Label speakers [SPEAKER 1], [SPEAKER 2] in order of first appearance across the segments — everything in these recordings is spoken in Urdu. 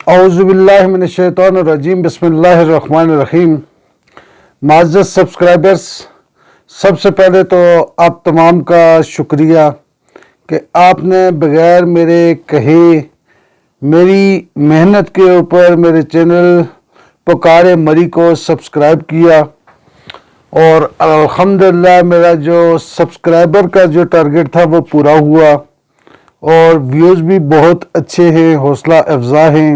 [SPEAKER 1] اعوذ باللہ من الشیطان الرجیم، بسم اللہ الرحمن الرحیم۔ معزز سبسکرائبرز، سب سے پہلے تو آپ تمام کا شکریہ کہ آپ نے بغیر میرے کہے میری محنت کے اوپر میرے چینل پکار مری کو سبسکرائب کیا، اور الحمدللہ میرا جو سبسکرائبر کا جو ٹارگٹ تھا وہ پورا ہوا، اور ویوز بھی بہت اچھے ہیں، حوصلہ افزا ہیں۔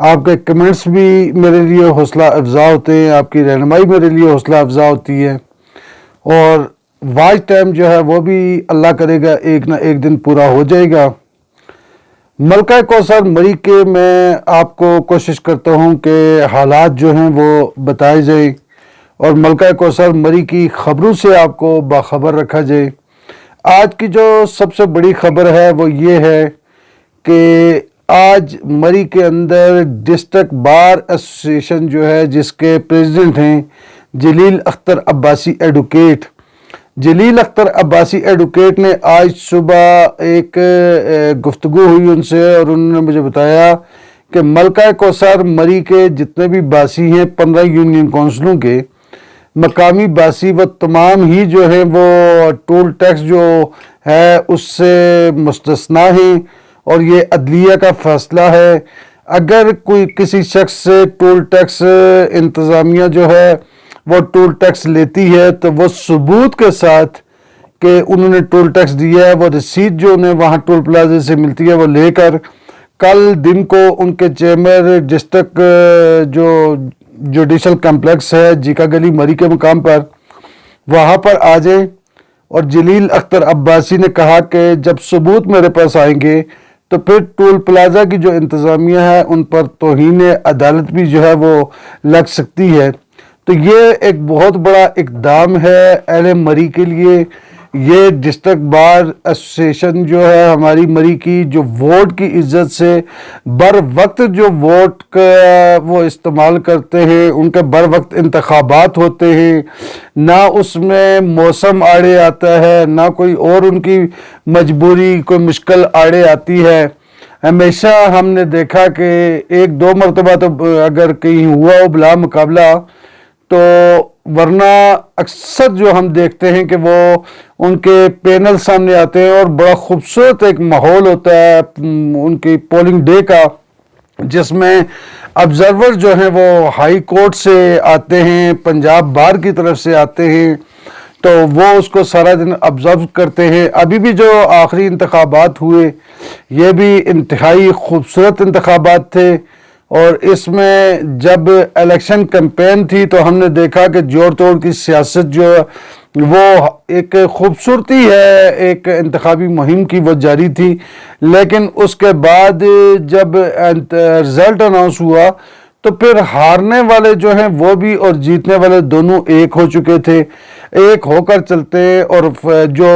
[SPEAKER 1] آپ کے کمنٹس بھی میرے لیے حوصلہ افزا ہوتے ہیں، آپ کی رہنمائی میرے لیے حوصلہ افزا ہوتی ہے، اور واچ ٹائم جو ہے وہ بھی اللہ کرے گا ایک نہ ایک دن پورا ہو جائے گا۔ ملکہ کوثر مری کے میں آپ کو کوشش کرتا ہوں کہ حالات جو ہیں وہ بتائے جائیں، اور ملکہ کوثر مری کی خبروں سے آپ کو باخبر رکھا جائے۔ آج کی جو سب سے بڑی خبر ہے وہ یہ ہے کہ آج مری کے اندر ڈسٹرکٹ بار ایسوسیشن جو ہے، جس کے پریزیڈنٹ ہیں جلیل اختر عباسی ایڈوکیٹ، جلیل اختر عباسی ایڈوکیٹ نے آج صبح ایک گفتگو ہوئی ان سے، اور انہوں نے مجھے بتایا کہ ملکہ کوثر مری کے جتنے بھی باسی ہیں 15 یونین کونسلوں کے مقامی باسی، وہ تمام ہی جو ہیں وہ ٹول ٹیکس جو ہے اس سے مستثنا ہیں، اور یہ عدلیہ کا فیصلہ ہے۔ اگر کوئی کسی شخص سے ٹول ٹیکس انتظامیہ جو ہے وہ ٹول ٹیکس لیتی ہے تو وہ ثبوت کے ساتھ کہ انہوں نے ٹول ٹیکس دیا ہے، وہ رسید جو انہیں وہاں ٹول پلازے سے ملتی ہے وہ لے کر کل دن کو ان کے چیمبر ڈسٹرکٹ جو جوڈیشل کمپلیکس ہے جیکا گلی مری کے مقام پر، وہاں پر آ جائیں۔ اور جلیل اختر عباسی نے کہا کہ جب ثبوت میرے پاس آئیں گے تو پھر ٹول پلازہ کی جو انتظامیہ ہے ان پر توہین عدالت بھی جو ہے وہ لگ سکتی ہے۔ تو یہ ایک بہت بڑا اقدام ہے اہل مری کے لیے۔ یہ ڈسٹرکٹ بار ایسوسیشن جو ہے ہماری مری کی، جو ووٹ کی عزت سے بر وقت جو ووٹ کا وہ استعمال کرتے ہیں، ان کے بر وقت انتخابات ہوتے ہیں، نہ اس میں موسم آڑے آتا ہے، نہ کوئی اور ان کی مجبوری کوئی مشکل آڑے آتی ہے۔ ہمیشہ ہم نے دیکھا کہ ایک دو مرتبہ تو اگر کہیں ہوا ہو بلا مقابلہ، تو ورنہ اکثر جو ہم دیکھتے ہیں کہ وہ ان کے پینل سامنے آتے ہیں، اور بڑا خوبصورت ایک ماحول ہوتا ہے ان کی پولنگ ڈے کا، جس میں آبزرور جو ہیں وہ ہائی کورٹ سے آتے ہیں، پنجاب بار کی طرف سے آتے ہیں، تو وہ اس کو سارا دن آبزرو کرتے ہیں۔ ابھی بھی جو آخری انتخابات ہوئے یہ بھی انتہائی خوبصورت انتخابات تھے، اور اس میں جب الیکشن کیمپین تھی تو ہم نے دیکھا کہ جوڑ توڑ کی سیاست جو وہ ایک خوبصورتی ہے ایک انتخابی مہم کی وہ جاری تھی، لیکن اس کے بعد جب رزلٹ اناؤنس ہوا تو پھر ہارنے والے جو ہیں وہ بھی اور جیتنے والے دونوں ایک ہو چکے تھے، ایک ہو کر چلتے ہیں۔ اور جو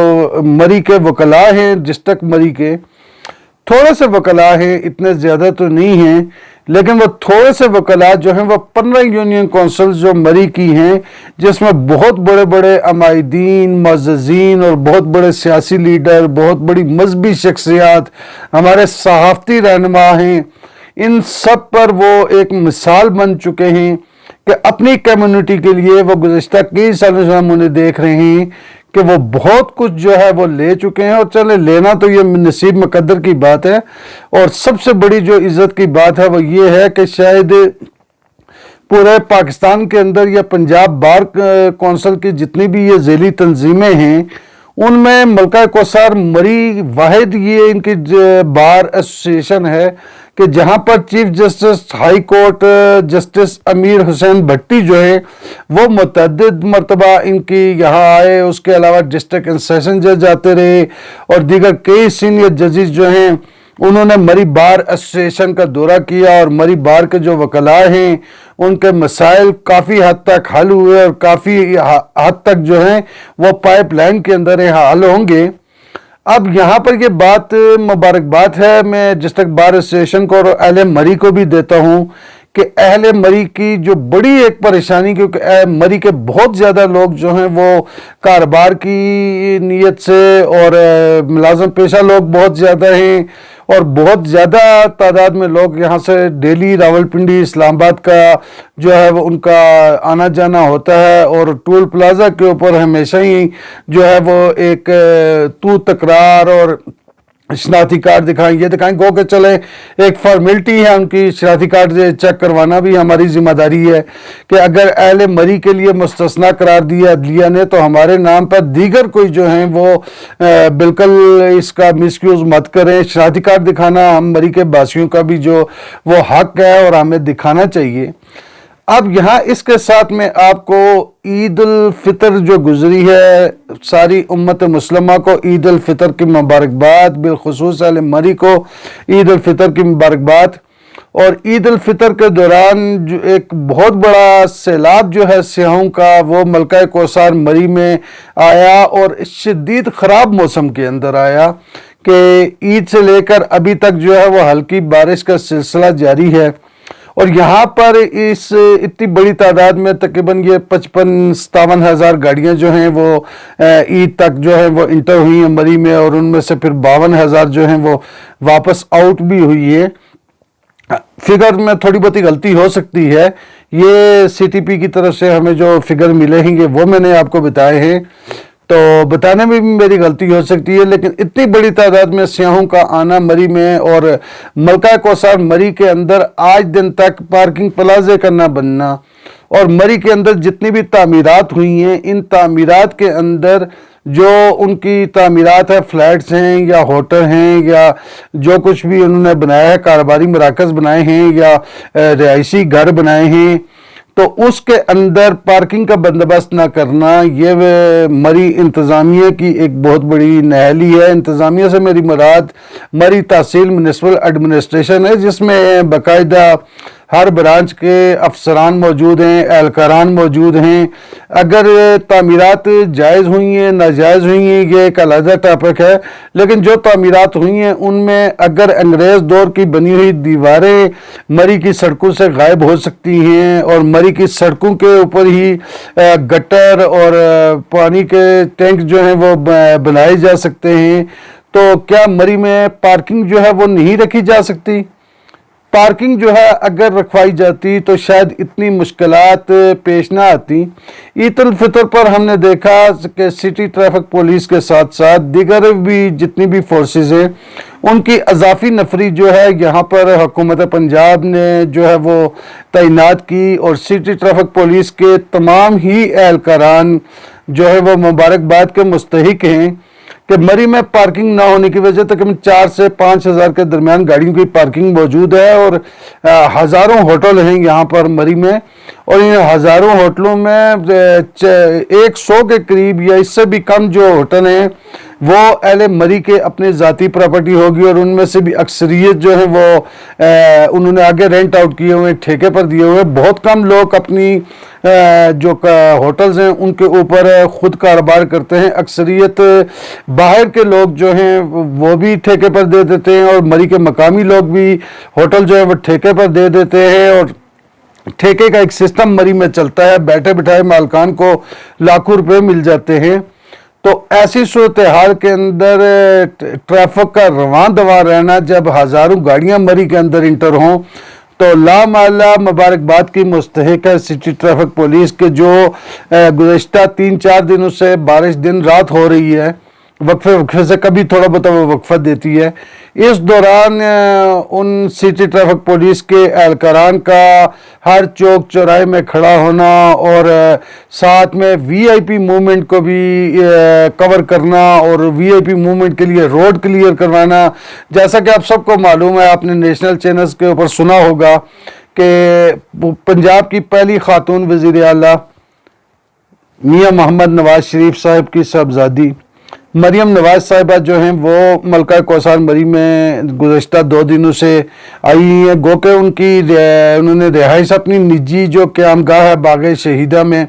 [SPEAKER 1] مری کے وکلاء ہیں ڈسٹرکٹ مری کے، تھوڑے سے وکلاء ہیں، اتنے زیادہ تو نہیں ہیں، لیکن وہ تھوڑے سے وکلاء جو ہیں وہ 15 یونین کونسل جو مری کی ہیں، جس میں بہت بڑے بڑے عمائدین، معززین اور بہت بڑے سیاسی لیڈر، بہت بڑی مذہبی شخصیات، ہمارے صحافتی رہنما ہیں، ان سب پر وہ ایک مثال بن چکے ہیں کہ اپنی کمیونٹی کے لیے وہ گزشتہ کئی سالوں سے ہم انہیں دیکھ رہے ہیں کہ وہ بہت کچھ جو ہے وہ لے چکے ہیں، اور چلے لینا تو یہ نصیب مقدر کی بات ہے۔ اور سب سے بڑی جو عزت کی بات ہے وہ یہ ہے کہ شاید پورے پاکستان کے اندر یا پنجاب بار کونسل کی جتنی بھی یہ ذیلی تنظیمیں ہیں، ان میں ملکہ کوثر مری واحد یہ ان کی بار ایسوسیشن ہے کہ جہاں پر chief justice high court justice Ameer Hussain Bhatti جو ہے وہ متعدد مرتبہ ان کی یہاں آئے، اس کے علاوہ ڈسٹرکٹ اینڈ سیشن جج آتے رہے، اور دیگر کئی سینئر ججز جو ہیں انہوں نے مری بار ایسوسیشن کا دورہ کیا، اور مری بار کے جو وکلاء ہیں ان کے مسائل کافی حد تک حل ہوئے، اور کافی حد تک جو ہیں وہ پائپ لائن کے اندر حل ہوں گے۔ اب یہاں پر یہ بات مبارکباد ہے میں ڈسٹرکٹ بار ایسوسیشن کو اور اہل مری کو بھی دیتا ہوں کہ اہل مری کی جو بڑی ایک پریشانی، کیونکہ مری کے بہت زیادہ لوگ جو ہیں وہ کاروبار کی نیت سے اور ملازم پیشہ لوگ بہت زیادہ ہیں، اور بہت زیادہ تعداد میں لوگ یہاں سے ڈیلی راولپنڈی اسلام آباد کا جو ہے وہ ان کا آنا جانا ہوتا ہے، اور ٹول پلازا کے اوپر ہمیشہ ہی جو ہے وہ ایک تکرار اور شناختی کارڈ دکھائیں، یہ دکھائیں، گو کہ چلے ایک فارمیلٹی ہے ان کی شناختی کارڈ چیک کروانا بھی ہماری ذمہ داری ہے کہ اگر اہل مری کے لیے مستثنیٰ قرار دیا عدلیہ نے تو ہمارے نام پر دیگر کوئی جو ہیں وہ بالکل اس کا مس یوز مت کریں۔ شناختی کارڈ دکھانا ہم مری کے باسیوں کا بھی جو وہ حق ہے اور ہمیں دکھانا چاہیے۔ اب یہاں اس کے ساتھ میں آپ کو عید الفطر جو گزری ہے، ساری امت مسلمہ کو عید الفطر کی مبارکباد، بالخصوص اہل مری کو عید الفطر کی مبارکباد۔ اور عید الفطر کے دوران جو ایک بہت بڑا سیلاب جو ہے سیاحوں کا وہ ملکہ کوثر مری میں آیا، اور شدید خراب موسم کے اندر آیا کہ عید سے لے کر ابھی تک جو ہے وہ ہلکی بارش کا سلسلہ جاری ہے۔ اور یہاں پر اس اتنی بڑی تعداد میں تقریباً یہ 55-57 ہزار گاڑیاں جو ہیں وہ عید تک جو ہیں وہ انٹر ہوئی ہیں مری میں، اور ان میں سے پھر 52 ہزار جو ہیں وہ واپس آؤٹ بھی ہوئی ہے۔ فگر میں تھوڑی بہت غلطی ہو سکتی ہے، یہ سی ٹی پی کی طرف سے ہمیں جو فگر ملے ہیں وہ میں نے آپ کو بتائے ہیں، تو بتانے میں بھی میری غلطی ہو سکتی ہے، لیکن اتنی بڑی تعداد میں سیاحوں کا آنا مری میں، اور ملکہ کوثر مری کے اندر آج دن تک پارکنگ پلازے کا نہ بننا، اور مری کے اندر جتنی بھی تعمیرات ہوئی ہیں ان تعمیرات کے اندر جو ان کی تعمیرات ہے، فلیٹس ہیں یا ہوٹل ہیں یا جو کچھ بھی انہوں نے بنایا ہے، کاروباری مراکز بنائے ہیں یا رہائشی گھر بنائے ہیں، تو اس کے اندر پارکنگ کا بندوبست نہ کرنا یہ مری انتظامیہ کی ایک بہت بڑی نااہلی ہے۔ انتظامیہ سے میری مراد مری تحصیل میونسپل ایڈمنسٹریشن ہے، جس میں باقاعدہ ہر برانچ کے افسران موجود ہیں، اہلکاران موجود ہیں۔ اگر تعمیرات جائز ہوئی ہیں ناجائز ہوئی ہیں یہ ایک علیحدہ ٹاپک ہے، لیکن جو تعمیرات ہوئی ہیں ان میں اگر انگریز دور کی بنی ہوئی دیواریں مری کی سڑکوں سے غائب ہو سکتی ہیں، اور مری کی سڑکوں کے اوپر ہی گٹر اور پانی کے ٹینک جو ہیں وہ بنائے جا سکتے ہیں، تو کیا مری میں پارکنگ جو ہے وہ نہیں رکھی جا سکتی؟ پارکنگ جو ہے اگر رکھوائی جاتی تو شاید اتنی مشکلات پیش نہ آتی۔ عید الفطر پر ہم نے دیکھا کہ سٹی ٹریفک پولیس کے ساتھ ساتھ دیگر بھی جتنی بھی فورسز ہیں ان کی اضافی نفری جو ہے یہاں پر حکومت پنجاب نے جو ہے وہ تعینات کی، اور سٹی ٹریفک پولیس کے تمام ہی اہلکاران جو ہے وہ مبارکباد کے مستحق ہیں کہ مری میں پارکنگ نہ ہونے کی وجہ تقریباً 4 سے 5 ہزار کے درمیان گاڑیوں کی پارکنگ موجود ہے، اور ہزاروں ہوٹل ہیں یہاں پر مری میں، اور ان ہزاروں ہوٹلوں میں 100 کے قریب یا اس سے بھی کم جو ہوٹل ہیں وہ اہل مری کے اپنے ذاتی پراپرٹی ہوگی، اور ان میں سے بھی اکثریت جو ہے وہ انہوں نے آگے رینٹ آؤٹ کیے ہوئے، ٹھیکے پر دیے ہوئے۔ بہت کم لوگ اپنی جو ہوٹلز ہیں ان کے اوپر خود کاروبار کرتے ہیں، اکثریت باہر کے لوگ جو ہیں وہ بھی ٹھیکے پر دے دیتے ہیں، اور مری کے مقامی لوگ بھی ہوٹل جو ہے وہ ٹھیکے پر دے دیتے ہیں، اور ٹھیکے کا ایک سسٹم مری میں چلتا ہے، بیٹھے بٹھائے مالکان کو لاکھوں روپے مل جاتے ہیں۔ تو ایسی صورتحال کے اندر ٹریفک کا رواں دواں رہنا جب ہزاروں گاڑیاں مری کے اندر انٹر ہوں تو لامحالہ مبارکباد کی مستحق ہے سٹی ٹریفک پولیس کے جو گزشتہ 3-4 دنوں سے بارش دن رات ہو رہی ہے، وقفے سے کبھی تھوڑا بہت وہ وقفہ دیتی ہے۔ اس دوران ان سٹی ٹریفک پولیس کے اہلکاران کا ہر چوک چوراہے میں کھڑا ہونا، اور ساتھ میں وی آئی پی موومنٹ کو بھی کور کرنا، اور وی آئی پی موومنٹ کے لیے روڈ کلیئر کروانا۔ جیسا کہ آپ سب کو معلوم ہے، آپ نے نیشنل چینلز کے اوپر سنا ہوگا کہ پنجاب کی پہلی خاتون وزیر اعلیٰ میاں محمد نواز شریف صاحب کی صاحبزادی مریم نواز صاحبہ جو ہیں وہ ملکہ کوثر مری میں گزشتہ 2 دنوں سے آئی ہیں، گو کہ انہوں نے رہائش اپنی نجی جو قیام گاہ ہے باغ شہیدہ میں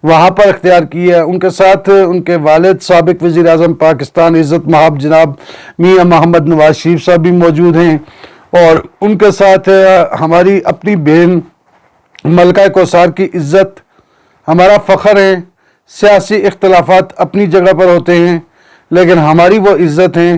[SPEAKER 1] وہاں پر اختیار کی ہے۔ ان کے ساتھ ان کے والد سابق وزیر اعظم پاکستان عزت مآب جناب میاں محمد نواز شریف صاحب بھی موجود ہیں، اور ان کے ساتھ ہماری اپنی بہن ملکہ کوثر کی عزت ہمارا فخر ہے۔ سیاسی اختلافات اپنی جگہ پر ہوتے ہیں لیکن ہماری وہ عزت ہیں۔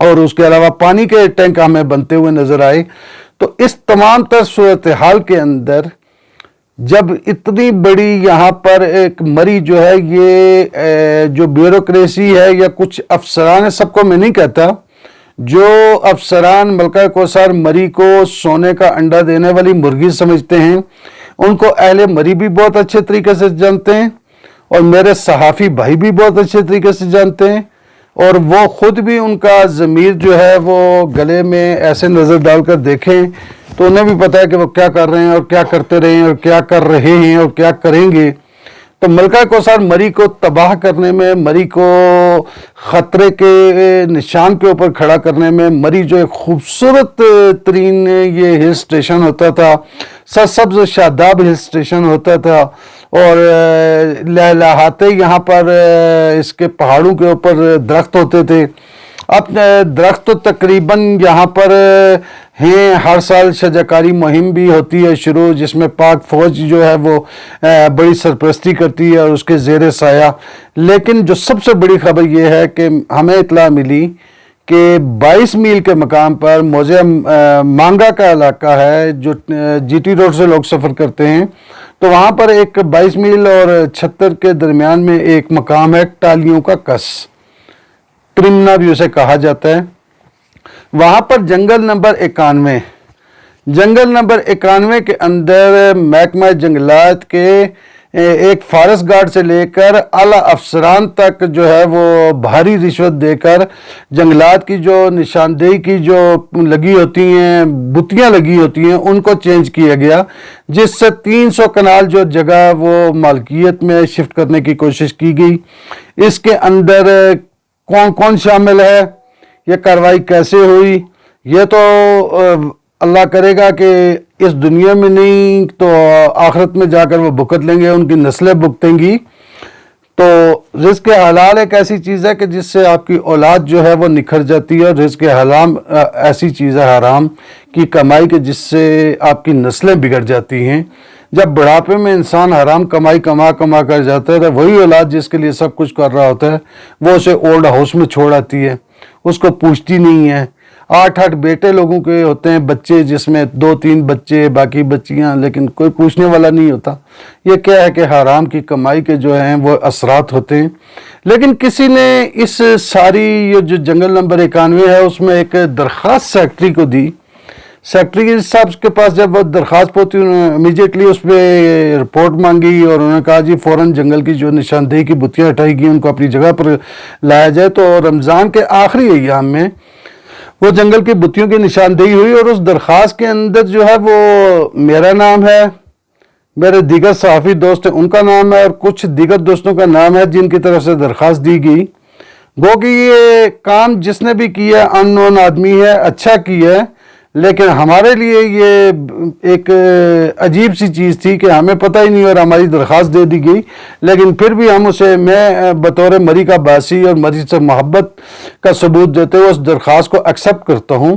[SPEAKER 1] اور اس کے علاوہ پانی کے ٹینک ہمیں بنتے ہوئے نظر آئے۔ تو اس تمام تر صورتحال کے اندر جب اتنی بڑی یہاں پر ایک مری جو ہے، یہ جو بیوروکریسی ہے یا کچھ افسران ہے، سب کو میں نہیں کہتا، جو افسران ملکہ کوثر مری کو سونے کا انڈا دینے والی مرغی سمجھتے ہیں، ان کو اہل مری بھی بہت اچھے طریقے سے جانتے ہیں، اور میرے صحافی بھائی بھی بہت اچھے طریقے سے جانتے ہیں، اور وہ خود بھی ان کا ضمیر جو ہے وہ گلے میں ایسے نظر ڈال کر دیکھیں تو انہیں بھی پتا ہے کہ وہ کیا کر رہے ہیں اور کیا کرتے رہے ہیں اور کیا کر رہے ہیں اور کیا کریں گے۔ تو ملکہ کوثر مری کو تباہ کرنے میں، مری کو خطرے کے نشان کے اوپر کھڑا کرنے میں، مری جو ایک خوبصورت ترین یہ ہل سٹیشن ہوتا تھا، سرسبز و شاداب ہل سٹیشن ہوتا تھا، اور لہلہاتے یہاں پر اس کے پہاڑوں کے اوپر درخت ہوتے تھے۔ اب درخت تو تقریباً یہاں پر ہیں، ہر سال شجرکاری مہم بھی ہوتی ہے شروع، جس میں پاک فوج جو ہے وہ بڑی سرپرستی کرتی ہے اور اس کے زیر سایہ۔ لیکن جو سب سے بڑی خبر یہ ہے کہ ہمیں اطلاع ملی کہ 22 میل کے مقام پر موضع مانگا کا علاقہ ہے، جو جی ٹی روڈ سے لوگ سفر کرتے ہیں، تو وہاں پر ایک 22 میل اور 76 کے درمیان میں ایک مقام ہے، ٹالیوں کا کس، ترمنا بھی اسے کہا جاتا ہے۔ وہاں پر جنگل نمبر 91 کے اندر محکمہ جنگلات کے ایک فارسٹ گارڈ سے لے کر اعلیٰ افسران تک جو ہے وہ بھاری رشوت دے کر جنگلات کی جو نشاندہی کی جو لگی ہوتی ہیں، بتیاں لگی ہوتی ہیں، ان کو چینج کیا گیا، جس سے 300 کنال جو جگہ وہ مالکیت میں شفٹ کرنے کی کوشش کی گئی۔ اس کے اندر کون کون شامل ہے، یہ کارروائی کیسے ہوئی، یہ تو اللہ کرے گا کہ اس دنیا میں نہیں تو آخرت میں جا کر وہ بھگت لیں گے، ان کی نسلیں بھگتیں گی۔ تو رزق حلال ایک ایسی چیز ہے کہ جس سے آپ کی اولاد جو ہے وہ نکھر جاتی ہے، اور رزق حرام ایسی چیز ہے، حرام کی کمائی کے جس سے آپ کی نسلیں بگڑ جاتی ہیں۔ جب بڑھاپے میں انسان حرام کمائی کما کر جاتا ہے تو وہی اولاد جس کے لیے سب کچھ کر رہا ہوتا ہے وہ اسے اولڈ ہاؤس میں چھوڑ آتی ہے، اس کو پوچھتی نہیں ہے۔ 8 بیٹے لوگوں کے ہوتے ہیں، بچے، جس میں 2-3 بچے، باقی بچیاں، لیکن کوئی پوچھنے والا نہیں ہوتا۔ یہ کیا ہے کہ حرام کی کمائی کے جو ہیں وہ اثرات ہوتے ہیں۔ لیکن کسی نے اس ساری یہ جو جنگل نمبر 91 ہے اس میں ایک درخواست سیکٹری کو دی۔ سیکٹری صاحب کے پاس جب وہ درخواست پہنچی، انہوں نے امیجیٹلی اس پہ رپورٹ مانگی اور انہوں نے کہا جی فوراً جنگل کی جو نشاندہی کی بتیاں ہٹائی گئی ان کو اپنی جگہ پر لایا جائے۔ تو رمضان کے آخری ایام میں وہ جنگل کی بتیوں کی نشاندہی ہوئی، اور اس درخواست کے اندر جو ہے وہ میرا نام ہے، میرے دیگر صحافی دوست ہیں ان کا نام ہے، اور کچھ دیگر دوستوں کا نام ہے جن کی طرف سے درخواست دی گئی۔ گو کہ یہ کام جس نے بھی کیا ان نون آدمی ہے، اچھا کیا ہے، لیکن ہمارے لیے یہ ایک عجیب سی چیز تھی کہ ہمیں پتہ ہی نہیں اور ہماری درخواست دے دی گئی، لیکن پھر بھی ہم اسے، میں بطور مری کا باسی اور مری سے محبت کا ثبوت دیتے ہوئے اس درخواست کو ایکسیپٹ کرتا ہوں،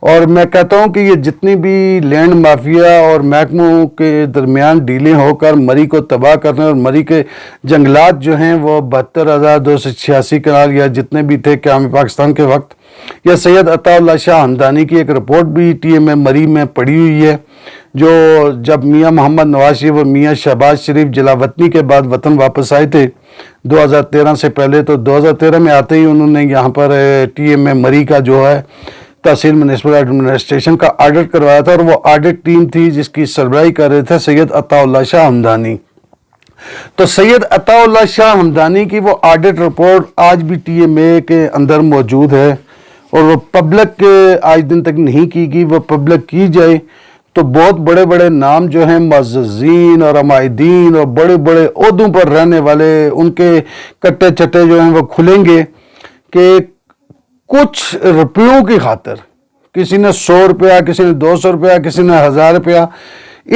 [SPEAKER 1] اور میں کہتا ہوں کہ یہ جتنی بھی لینڈ مافیا اور محکموں کے درمیان ڈیلیں ہو کر مری کو تباہ کرنے، اور مری کے جنگلات جو ہیں وہ 72,286 کنال یا جتنے بھی تھے قیام پاکستان کے وقت، یہ سید عطا اللہ شاہ ہمدانی کی ایک رپورٹ بھی ٹی ایم اے مری میں پڑھی ہوئی ہے، جو جب میاں محمد نواز شریف اور میاں شہباز شریف جلا وطنی کے بعد وطن واپس آئے تھے 2013 سے پہلے، تو 2013 میں آتے ہی انہوں نے یہاں پر ٹی ایم اے مری کا جو ہے تحصیل میونسپل ایڈمنسٹریشن کا آڈٹ کروایا تھا، اور وہ آڈٹ ٹیم تھی جس کی سربراہی کر رہے تھے سید عطا اللہ شاہ ہمدانی۔ تو سید عطا اللہ شاہ ہمدانی کی وہ آڈٹ رپورٹ آج بھی ٹی ایم اے کے اندر موجود ہے، اور وہ پبلک آج دن تک نہیں کی گئی، وہ پبلک کی جائے تو بہت بڑے بڑے نام جو ہیں معززین اور عمائدین اور بڑے بڑے عہدوں پر رہنے والے، ان کے کٹے چٹے جو ہیں وہ کھلیں گے کہ کچھ روپیوں کی خاطر، کسی نے 100 روپیہ، کسی نے 200 روپیہ، کسی نے 1000 روپیہ،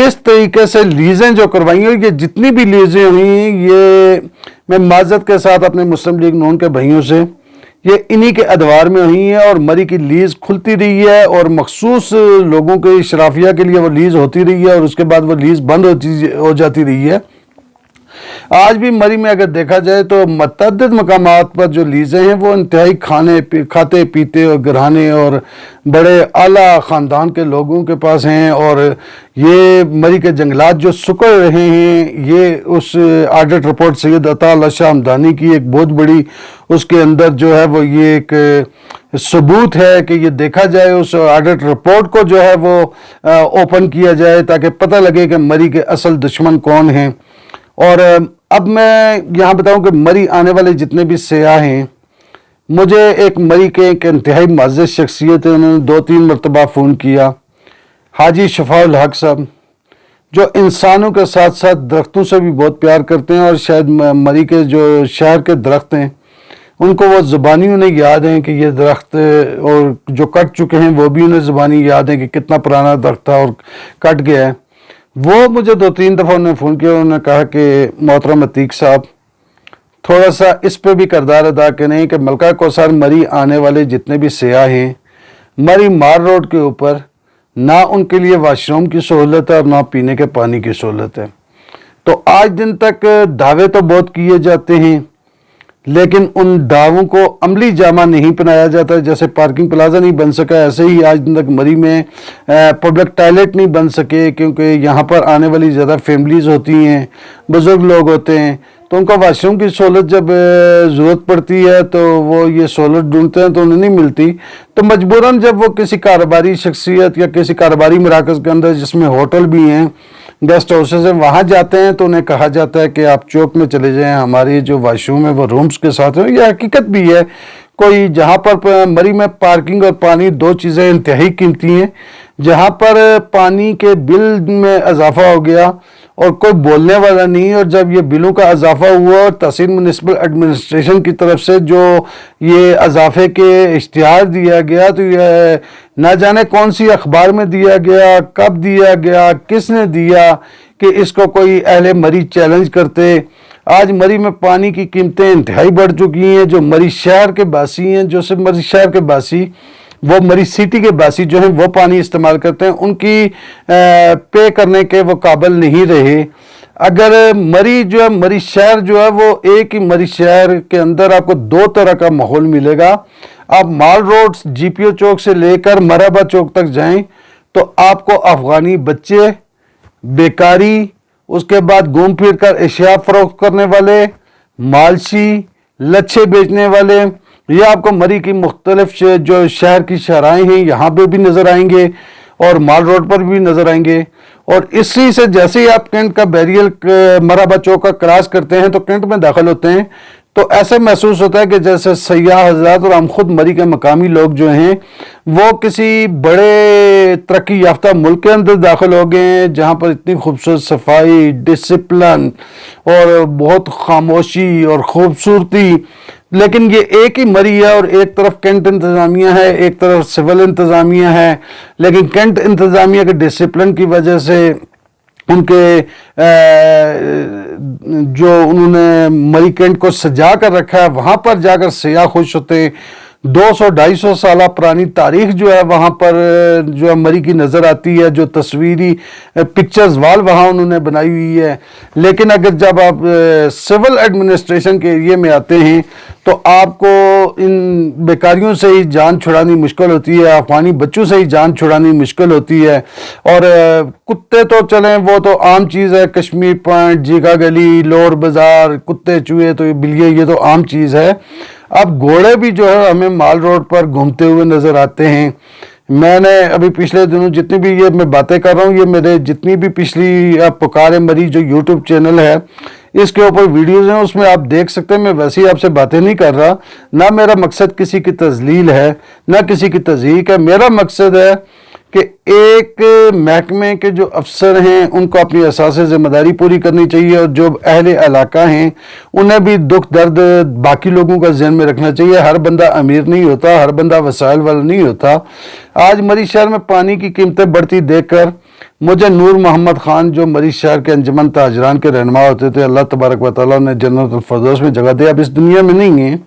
[SPEAKER 1] اس طریقے سے لیزیں جو کروائی ہیں، یہ جتنی بھی لیزیں ہوئیں، یہ میں معذرت کے ساتھ اپنے مسلم لیگ نون کے بھائیوں سے، یہ انہی کے ادوار میں ہوئی ہیں، اور مری کی لیز کھلتی رہی ہے، اور مخصوص لوگوں کے شرافیہ کے لیے وہ لیز ہوتی رہی ہے، اور اس کے بعد وہ لیز بند ہو جاتی رہی ہے۔ آج بھی مری میں اگر دیکھا جائے تو متعدد مقامات پر جو لیزیں ہیں وہ انتہائی کھاتے پیتے اور گھرانے اور بڑے اعلیٰ خاندان کے لوگوں کے پاس ہیں، اور یہ مری کے جنگلات جو سکڑ رہے ہیں، یہ اس آڈٹ رپورٹ سید عطا اللہ شاہ ہمدانی کی ایک بہت بڑی اس کے اندر جو ہے وہ یہ ایک ثبوت ہے کہ یہ دیکھا جائے، اس آڈٹ رپورٹ کو جو ہے وہ اوپن کیا جائے تاکہ پتہ لگے کہ مری کے اصل دشمن کون ہیں۔ اور اب میں یہاں بتاؤں کہ مری آنے والے جتنے بھی سیاح ہیں، مجھے ایک مری کے ایک انتہائی معزز شخصیت ہے، انہوں نے 2-3 مرتبہ فون کیا، حاجی شفاء الحق صاحب، جو انسانوں کے ساتھ ساتھ درختوں سے بھی بہت پیار کرتے ہیں، اور شاید مری کے جو شہر کے درخت ہیں ان کو وہ زبانی انہیں یاد ہیں کہ یہ درخت، اور جو کٹ چکے ہیں وہ بھی انہیں زبانی یاد ہیں کہ کتنا پرانا درخت تھا اور کٹ گیا ہے۔ وہ مجھے 2-3 دفعہ انہوں نے فون کیا، انہوں نے کہا کہ محترم عتیق صاحب تھوڑا سا اس پہ بھی کردار ادا کریں کہ ملکہ کوثر مری آنے والے جتنے بھی سیاح ہیں، مری مار روڈ کے اوپر نہ ان کے لیے واش روم کی سہولت ہے اور نہ پینے کے پانی کی سہولت ہے۔ تو آج دن تک دعوے تو بہت کیے جاتے ہیں، لیکن ان دعووں کو عملی جامہ نہیں پہنایا جاتا۔ جیسے پارکنگ پلازا نہیں بن سکا، ایسے ہی آج دن تک مری میں پبلک ٹوائلٹ نہیں بن سکے، کیونکہ یہاں پر آنے والی زیادہ فیملیز ہوتی ہیں، بزرگ لوگ ہوتے ہیں، تو ان کا واش روم کی سہولت جب ضرورت پڑتی ہے تو وہ یہ سہولت ڈھونڈتے ہیں تو انہیں نہیں ملتی، تو مجبوراً جب وہ کسی کاروباری شخصیت یا کسی کاروباری مراکز کے اندر جس میں ہوٹل بھی ہیں، گیسٹ ہاؤسز ہیں، وہاں جاتے ہیں تو انہیں کہا جاتا ہے کہ آپ چوک میں چلے جائیں، ہماری جو واش روم ہے وہ رومز کے ساتھ ہیں۔ یہ حقیقت بھی ہے، کوئی جہاں پر مری میں پارکنگ اور پانی 2 چیزیں انتہائی قیمتی ہیں، جہاں پر پانی کے بل میں اضافہ ہو گیا اور کوئی بولنے والا نہیں، اور جب یہ بلوں کا اضافہ ہوا اور تحصیل میونسپل ایڈمنسٹریشن کی طرف سے جو یہ اضافے کے اشتہار دیا گیا، تو یہ نہ جانے کون سی اخبار میں دیا گیا، کب دیا گیا، کس نے دیا کہ اس کو کوئی اہل مری چیلنج کرتے۔ آج مری میں پانی کی قیمتیں انتہائی بڑھ چکی ہیں۔ جو مری شہر کے باسی ہیں، جو صرف مری شہر کے باسی، وہ مری سٹی کے باسی جو ہیں وہ پانی استعمال کرتے ہیں، ان کی پے کرنے کے وہ قابل نہیں رہے۔ اگر مری جو ہے، مری شہر جو ہے، وہ ایک ہی مری شہر کے اندر آپ کو 2 طرح کا ماحول ملے گا۔ آپ مال روڈ جی پی او چوک سے لے کر مرحبا چوک تک جائیں تو آپ کو افغانی بچے، بیکاری، اس کے بعد گھوم پھر کر اشیاء فروخت کرنے والے، مالشی، لچھے بیچنے والے، یہ آپ کو مری کی مختلف جو شہر کی شاہراہیں ہیں یہاں پہ بھی نظر آئیں گے، اور مال روڈ پر بھی نظر آئیں گے۔ اور اسی سے جیسے ہی آپ کینٹ کا بیریل مرحبا چوک کا کراس کرتے ہیں تو کینٹ میں داخل ہوتے ہیں، تو ایسے محسوس ہوتا ہے کہ جیسے سیاح حضرات اور ہم خود مری کے مقامی لوگ جو ہیں وہ کسی بڑے ترقی یافتہ ملک کے اندر داخل ہو گئے ہیں، جہاں پر اتنی خوبصورت صفائی، ڈسپلن اور بہت خاموشی اور خوبصورتی۔ لیکن یہ ایک ہی مری ہے، اور ایک طرف کینٹ انتظامیہ ہے، ایک طرف سول انتظامیہ ہے، لیکن کینٹ انتظامیہ کے ڈسپلن کی وجہ سے ان کے جو انہوں نے مری کینٹ کو سجا کر رکھا ہے، وہاں پر جا کر سیاح خوش ہوتے ہیں۔ 200-250 سالہ پرانی تاریخ جو ہے وہاں پر جو مری کی نظر آتی ہے، جو تصویری پکچرز وال وہاں انہوں نے بنائی ہوئی ہے۔ لیکن اگر جب آپ سول ایڈمنسٹریشن کے ایریے میں آتے ہیں تو آپ کو ان بیکاریوں سے ہی جان چھڑانی مشکل ہوتی ہے، افغانی بچوں سے ہی جان چھڑانی مشکل ہوتی ہے۔ اور کتے تو چلیں وہ تو عام چیز ہے، کشمیر پوائنٹ، جیگا گلی، لور بازار، کتے چوہے تو بلیے یہ تو عام چیز ہے۔ اب گھوڑے بھی جو ہے ہمیں مال روڈ پر گھومتے ہوئے نظر آتے ہیں۔ میں نے ابھی پچھلے دنوں جتنی بھی یہ میں باتیں کر رہا ہوں، یہ میرے جتنی بھی پچھلی پکار مری جو یوٹیوب چینل ہے اس کے اوپر ویڈیوز ہیں، اس میں آپ دیکھ سکتے ہیں۔ میں ویسے ہی آپ سے باتیں نہیں کر رہا، نہ میرا مقصد کسی کی تذلیل ہے نہ کسی کی تضحیک ہے۔ میرا مقصد ہے کہ ایک محکمے کے جو افسر ہیں ان کو اپنی اساسی ذمہ داری پوری کرنی چاہیے، اور جو اہل علاقہ ہیں انہیں بھی دکھ درد باقی لوگوں کا ذہن میں رکھنا چاہیے۔ ہر بندہ امیر نہیں ہوتا، ہر بندہ وسائل والا نہیں ہوتا۔ آج مری شہر میں پانی کی قیمتیں بڑھتی دیکھ کر مجھے نور محمد خان جو مری شہر کے انجمن تاجران کے رہنما ہوتے تھے، اللہ تبارک و تعالیٰ نے جنت الفردوس میں جگہ دیا، اب اس دنیا میں نہیں ہیں،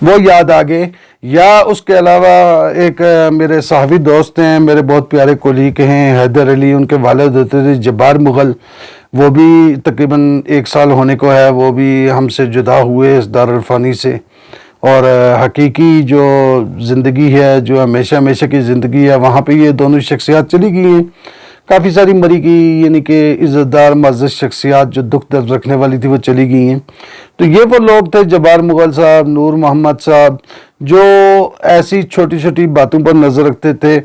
[SPEAKER 1] وہ یاد آگے۔ یا اس کے علاوہ ایک میرے صحافی دوست ہیں، میرے بہت پیارے کولیگ ہیں، حیدر علی، ان کے والد ہوتے تھے جبار مغل، وہ بھی تقریباً 1 سال ہونے کو ہے، وہ بھی ہم سے جدا ہوئے اس دارالفانی سے، اور حقیقی جو زندگی ہے، جو ہمیشہ ہمیشہ کی زندگی ہے، وہاں پہ یہ دونوں شخصیات چلی گئی ہیں۔ کافی ساری مری کی یعنی کہ عزت دار معزز شخصیات جو دکھ درد رکھنے والی تھی وہ چلی گئی ہیں۔ تو یہ وہ لوگ تھے جبار مغل صاحب، نور محمد صاحب، جو ایسی چھوٹی چھوٹی باتوں پر نظر رکھتے تھے،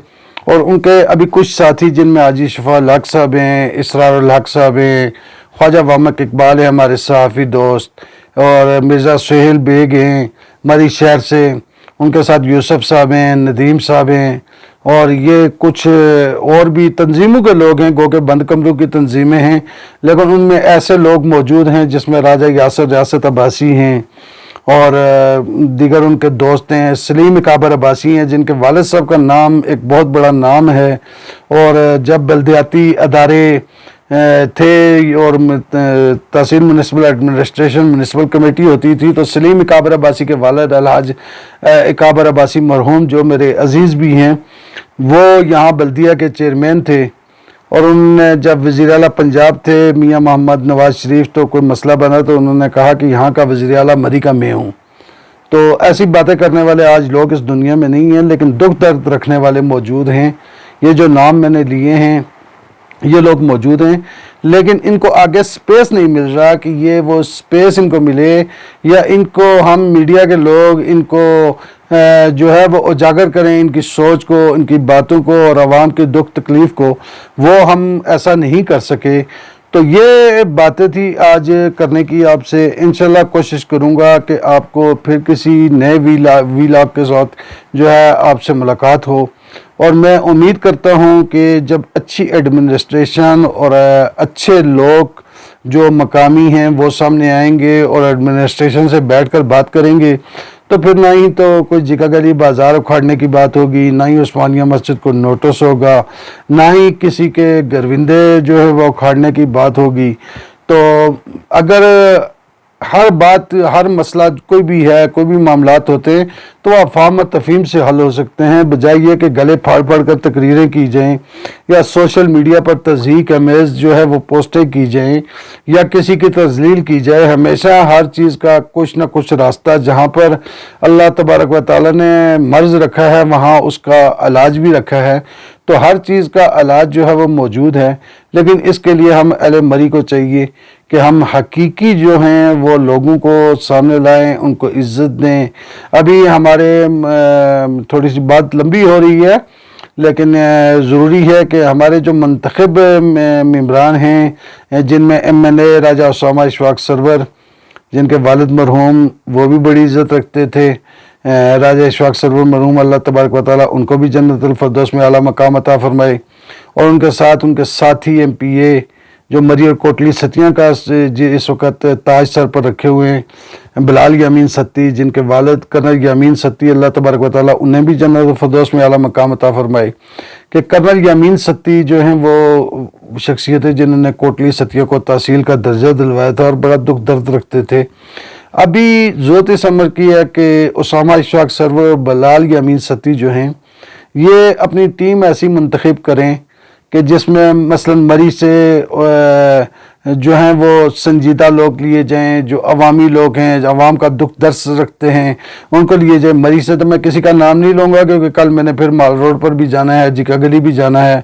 [SPEAKER 1] اور ان کے ابھی کچھ ساتھی جن میں حاجی شفا الحق صاحب ہیں، اسرار الحق صاحب ہیں، خواجہ وامق اقبال ہیں ہمارے صحافی دوست، اور مرزا سہیل بیگ ہیں مری شہر سے، ان کے ساتھ یوسف صاحب ہیں، ندیم صاحب ہیں، اور یہ کچھ اور بھی تنظیموں کے لوگ ہیں، گو کہ بند کمروں کی تنظیمیں ہیں، لیکن ان میں ایسے لوگ موجود ہیں جس میں راجہ یاسر ریاست عباسی ہیں، اور دیگر ان کے دوست ہیں، سلیم اکابر عباسی ہیں جن کے والد صاحب کا نام ایک بہت بڑا نام ہے، اور جب بلدیاتی ادارے تھے اور تحصیل میونسپل ایڈمنسٹریشن میونسپل کمیٹی ہوتی تھی، تو سلیم اکابر عباسی کے والد الحاج اکابر عباسی مرحوم جو میرے عزیز بھی ہیں، وہ یہاں بلدیہ کے چیئرمین تھے، اور انہوں نے جب وزیر اعلیٰ پنجاب تھے میاں محمد نواز شریف، تو کوئی مسئلہ بنا تو انہوں نے کہا کہ یہاں کا وزیر اعلیٰ مری کا میں ہوں۔ تو ایسی باتیں کرنے والے آج لوگ اس دنیا میں نہیں ہیں، لیکن دکھ درد رکھنے والے موجود ہیں۔ یہ جو نام میں نے لیے ہیں یہ لوگ موجود ہیں، لیکن ان کو آگے سپیس نہیں مل رہا کہ یہ وہ سپیس ان کو ملے، یا ان کو ہم میڈیا کے لوگ ان کو جو ہے وہ اجاگر کریں، ان کی سوچ کو، ان کی باتوں کو، اور عوام کی دکھ تکلیف کو، وہ ہم ایسا نہیں کر سکے۔ تو یہ باتیں تھی آج کرنے کی آپ سے، انشاءاللہ کوشش کروں گا کہ آپ کو پھر کسی نئے ویلاگ کے ساتھ جو ہے آپ سے ملاقات ہو، اور میں امید کرتا ہوں کہ جب اچھی ایڈمنسٹریشن اور اچھے لوگ جو مقامی ہیں وہ سامنے آئیں گے اور ایڈمنسٹریشن سے بیٹھ کر بات کریں گے، تو پھر نہ ہی تو کوئی جگہ گلی بازار اکھاڑنے کی بات ہوگی، نہ ہی عثمانیہ مسجد کو نوٹس ہوگا، نہ ہی کسی کے گروندے جو ہے وہ اکھاڑنے کی بات ہوگی۔ تو اگر ہر بات، ہر مسئلہ کوئی بھی ہے، کوئی بھی معاملات ہوتے ہیں تو وہ افہام و تفہیم سے حل ہو سکتے ہیں، بجائے یہ کہ گلے پھاڑ پھاڑ کر تقریریں کی جائیں، یا سوشل میڈیا پر تضحیک امیز جو ہے وہ پوسٹیں کی جائیں، یا کسی کی تذلیل کی جائے۔ ہمیشہ ہر چیز کا کچھ نہ کچھ راستہ، جہاں پر اللہ تبارک و تعالیٰ نے مرض رکھا ہے وہاں اس کا علاج بھی رکھا ہے، تو ہر چیز کا علاج جو ہے وہ موجود ہے، لیکن اس کے لیے ہم اہل مری کو چاہیے کہ ہم حقیقی جو ہیں وہ لوگوں کو سامنے لائیں، ان کو عزت دیں۔ ابھی ہمارے تھوڑی سی بات لمبی ہو رہی ہے، لیکن ضروری ہے کہ ہمارے جو منتخب ممبران ہیں، جن میں MNA راجہ اسامہ اشفاق سرور، جن کے والد مرحوم وہ بھی بڑی عزت رکھتے تھے، راجہ اشفاق سرور مرحوم، اللہ تبارک و تعالیٰ ان کو بھی جنت الفردوس میں اعلیٰ مقام عطا فرمائے، اور ان کے ساتھ ان کے ساتھی MPA جو مری اور کوٹلی ستیاں کا اس وقت تاج سر پر رکھے ہوئے ہیں، بلال یامین ستی، جن کے والد کرنل یامین ستی، اللہ تبارک و تعالیٰ انہیں بھی جنت الفردوس میں اعلیٰ مقام عطا فرمائے، کہ کرنل یامین ستی جو ہیں وہ شخصیت ہے جنہوں نے کوٹلی ستیہ کو تحصیل کا درجہ دلوایا تھا، اور بڑا دکھ درد رکھتے تھے۔ ابھی ضرورت اس امر کی ہے کہ اسامہ اشفاق سرور اور بلال یامین ستی جو ہیں یہ اپنی ٹیم ایسی منتخب کریں کہ جس میں مثلا مری سے جو ہیں وہ سنجیدہ لوگ لیے جائیں، جو عوامی لوگ ہیں، عوام کا دکھ درد رکھتے ہیں، ان کو لیے جائیں۔ مری سے تو میں کسی کا نام نہیں لوں گا کیونکہ کل میں نے پھر مال روڈ پر بھی جانا ہے، جکا گلی بھی جانا ہے،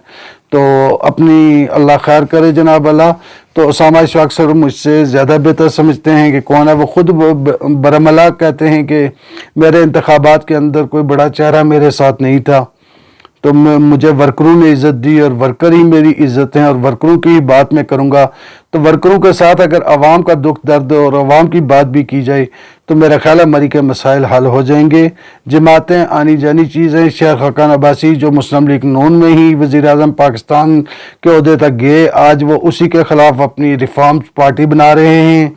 [SPEAKER 1] تو اپنی اللہ خیر کرے جناب اللہ۔ تو اسامہ اشفاق سر مجھ سے زیادہ بہتر سمجھتے ہیں کہ کون ہے، وہ خود برملا کہتے ہیں کہ میرے انتخابات کے اندر کوئی بڑا چہرہ میرے ساتھ نہیں تھا، تو مجھے ورکروں نے عزت دی، اور ورکر ہی میری عزت ہیں، اور ورکروں کی بات میں کروں گا۔ تو ورکروں کے ساتھ اگر عوام کا دکھ درد اور عوام کی بات بھی کی جائے تو میرا خیال ہے مری کے مسائل حل ہو جائیں گے۔ جماعتیں آنی جانی چیزیں، شیخ خاقان عباسی جو مسلم لیگ نون میں ہی وزیر اعظم پاکستان کے عہدے تک گئے، آج وہ اسی کے خلاف اپنی ریفارمز پارٹی بنا رہے ہیں،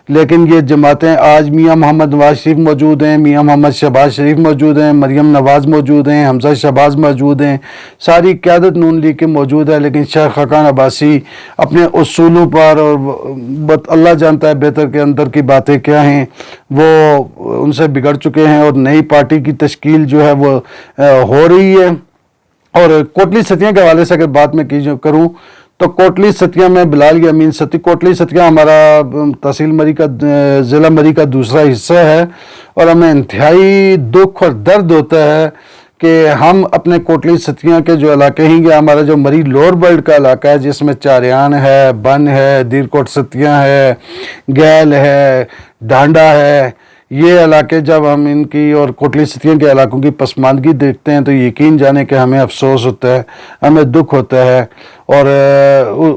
[SPEAKER 1] لیکن یہ جماعتیں آج میاں محمد نواز شریف موجود ہیں، میاں محمد شہباز شریف موجود ہیں، مریم نواز موجود ہیں، حمزہ شہباز موجود ہیں، ساری قیادت نون لیگ کے موجود ہے، لیکن شیخ خاقان عباسی اپنے اصولوں پر، اور اللہ جانتا ہے بہتر کے اندر کی باتیں کیا ہیں، وہ ان سے بگڑ چکے ہیں، اور نئی پارٹی کی تشکیل جو ہے وہ ہو رہی ہے۔ اور کوٹلی ستیاں کے حوالے سے اگر بات میں کروں تو کوٹلی ستیاں میں بلال یامین ستی، کوٹلی ستیاں ہمارا تحصیل مری کا ضلع مری کا دوسرا حصہ ہے، اور ہمیں انتہائی دکھ اور درد ہوتا ہے کہ ہم اپنے کوٹلی ستیاں کے جو علاقے ہیں، یہ ہمارا جو مری لوور برلڈ کا علاقہ ہے جس میں چاریان ہے، بن ہے، دیر کوٹ ستیاں ہے، گیل ہے، ڈھانڈا ہے، یہ علاقے جب ہم ان کی اور کوٹلی ستیاں کے علاقوں کی پسماندگی دیکھتے ہیں تو یقین جانے کہ ہمیں افسوس ہوتا ہے، ہمیں دکھ ہوتا ہے۔ اور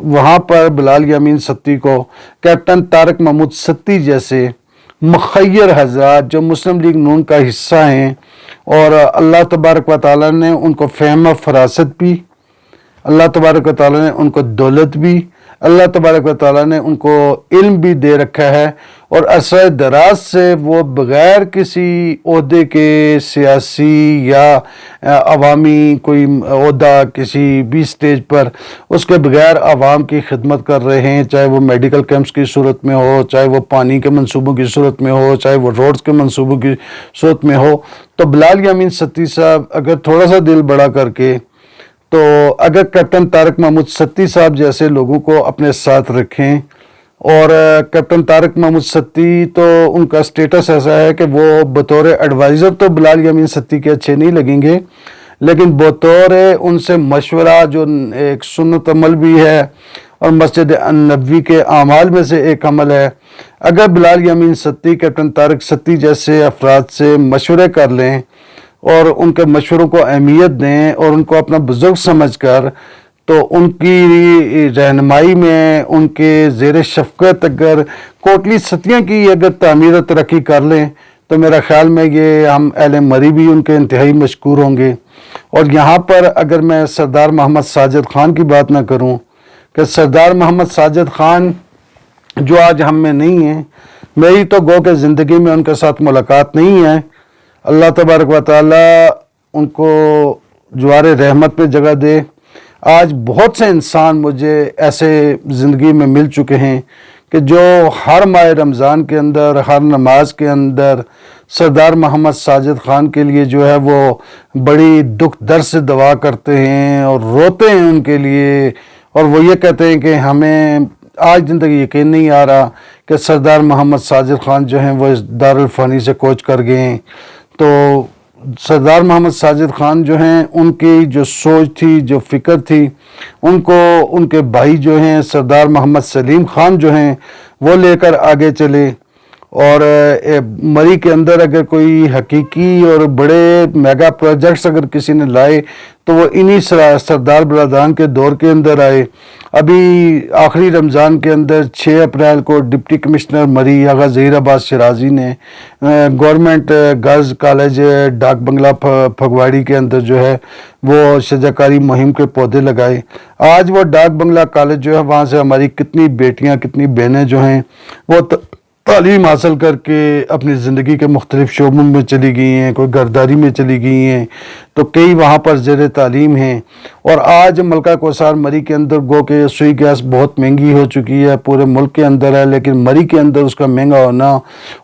[SPEAKER 1] وہاں پر بلال یامین ستی کو کیپٹن طارق محمود ستی جیسے مخیر حضرات جو مسلم لیگ نون کا حصہ ہیں، اور اللہ تبارک و تعالیٰ نے ان کو فہم و فراست بھی، اللہ تبارک و تعالیٰ نے ان کو دولت بھی، اللہ تبارک و تعالیٰ نے ان کو علم بھی دے رکھا ہے، اور عرصہ دراز سے وہ بغیر کسی عہدے کے، سیاسی یا عوامی کوئی عہدہ کسی بھی سٹیج پر، اس کے بغیر عوام کی خدمت کر رہے ہیں، چاہے وہ میڈیکل کیمپس کی صورت میں ہو، چاہے وہ پانی کے منصوبوں کی صورت میں ہو، چاہے وہ روڈز کے منصوبوں کی صورت میں ہو۔ تو بلال یامین ستی صاحب اگر تھوڑا سا دل بڑا کر کے، تو اگر کیپٹن طارق محمود ستی صاحب جیسے لوگوں کو اپنے ساتھ رکھیں، اور کیپٹن طارق محمود ستی تو ان کا سٹیٹس ایسا ہے کہ وہ بطور ایڈوائزر تو بلال یامین ستی کے اچھے نہیں لگیں گے، لیکن بطور ان سے مشورہ جو ایک سنت عمل بھی ہے اور مسجد النبوی کے اعمال میں سے ایک عمل ہے، اگر بلال یامین ستی کیپٹن طارق ستی جیسے افراد سے مشورے کر لیں اور ان کے مشوروں کو اہمیت دیں اور ان کو اپنا بزرگ سمجھ کر، تو ان کی رہنمائی میں، ان کے زیر شفقت اگر کوٹلی ستیاں کی اگر تعمیر و ترقی کر لیں تو میرا خیال میں یہ ہم اہل مری بھی ان کے انتہائی مشکور ہوں گے۔ اور یہاں پر اگر میں سردار محمد ساجد خان کی بات نہ کروں کہ سردار محمد ساجد خان جو آج ہم میں نہیں ہیں، میری تو گو کہ زندگی میں ان کے ساتھ ملاقات نہیں ہے، اللہ تبارک و تعالی ان کو جوار رحمت پہ جگہ دے۔ آج بہت سے انسان مجھے ایسے زندگی میں مل چکے ہیں کہ جو ہر ماہ رمضان کے اندر، ہر نماز کے اندر سردار محمد ساجد خان کے لیے جو ہے وہ بڑی دکھ درد سے دعا کرتے ہیں اور روتے ہیں ان کے لیے، اور وہ یہ کہتے ہیں کہ ہمیں آج زندگی یقین نہیں آ رہا کہ سردار محمد ساجد خان جو ہیں وہ اس دارالفانی سے کوچ کر گئے ہیں۔ تو سردار محمد ساجد خان جو ہیں، ان کی جو سوچ تھی، جو فکر تھی، ان کو ان کے بھائی جو ہیں سردار محمد سلیم خان جو ہیں وہ لے کر آگے چلے، اور مری کے اندر اگر کوئی حقیقی اور بڑے میگا پروجیکٹس اگر کسی نے لائے تو وہ انہی سردار برادران کے دور کے اندر آئے۔ ابھی آخری رمضان کے اندر 6 اپریل کو ڈپٹی کمشنر مری آغا ظہیر عباس شرازی نے گورنمنٹ گرلز کالج ڈاک بنگلہ پھگواڑی کے اندر جو ہے وہ شجاکاری مہم کے پودے لگائے۔ آج وہ ڈاک بنگلہ کالج جو ہے وہاں سے ہماری کتنی بیٹیاں، کتنی بہنیں جو ہیں وہ تعلیم حاصل کر کے اپنی زندگی کے مختلف شعبوں میں چلی گئی ہیں، کوئی گھرداری میں چلی گئی ہیں، تو کئی وہاں پر زیر تعلیم ہیں۔ اور آج ملکہ کوثر مری کے اندر گو کہ سوئی گیس بہت مہنگی ہو چکی ہے، پورے ملک کے اندر ہے، لیکن مری کے اندر اس کا مہنگا ہونا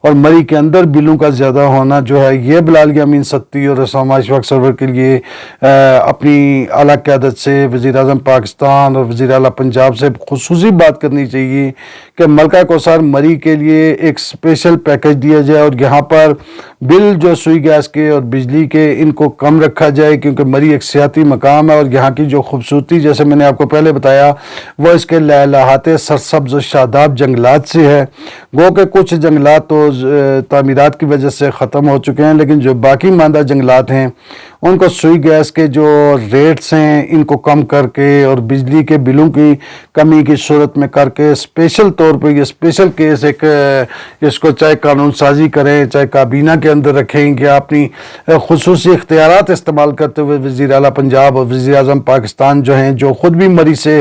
[SPEAKER 1] اور مری کے اندر بلوں کا زیادہ ہونا جو ہے، یہ بلال یامین ستی اور اسامہ اشفاق سرور کے لیے اپنی اعلیٰ قیادت سے، وزیر اعظم پاکستان اور وزیر اعلیٰ پنجاب سے خصوصی بات کرنی چاہیے کہ ملکہ کوثر مری کے لیے ایک اسپیشل پیکج دیا جائے، اور یہاں پر بل جو سوئی گیس کے اور بجلی کے ان کو کم رکھا جائے، کیونکہ مری ایک سیاحتی مقام ہے، اور یہاں کی جو خوبصورتی جیسے میں نے آپ کو پہلے بتایا وہ اس کے لہلہاتے سرسبز و شاداب جنگلات سے ہے۔ گو کہ کچھ جنگلات تو تعمیرات کی وجہ سے ختم ہو چکے ہیں، لیکن جو باقی ماندہ جنگلات ہیں ان کو سوئی گیس کے جو ریٹس ہیں ان کو کم کر کے اور بجلی کے بلوں کی کمی کی صورت میں کر کے اسپیشل طور پہ یہ اسپیشل کیس ایک اس کو چاہے قانون سازی کریں، چاہے کابینہ کے اندر رکھیں، کہ اپنی خصوصی اختیارات استعمال کرتے ہوئے وزیر اعلیٰ پنجاب اور وزیر اعظم پاکستان جو ہیں، جو خود بھی مری سے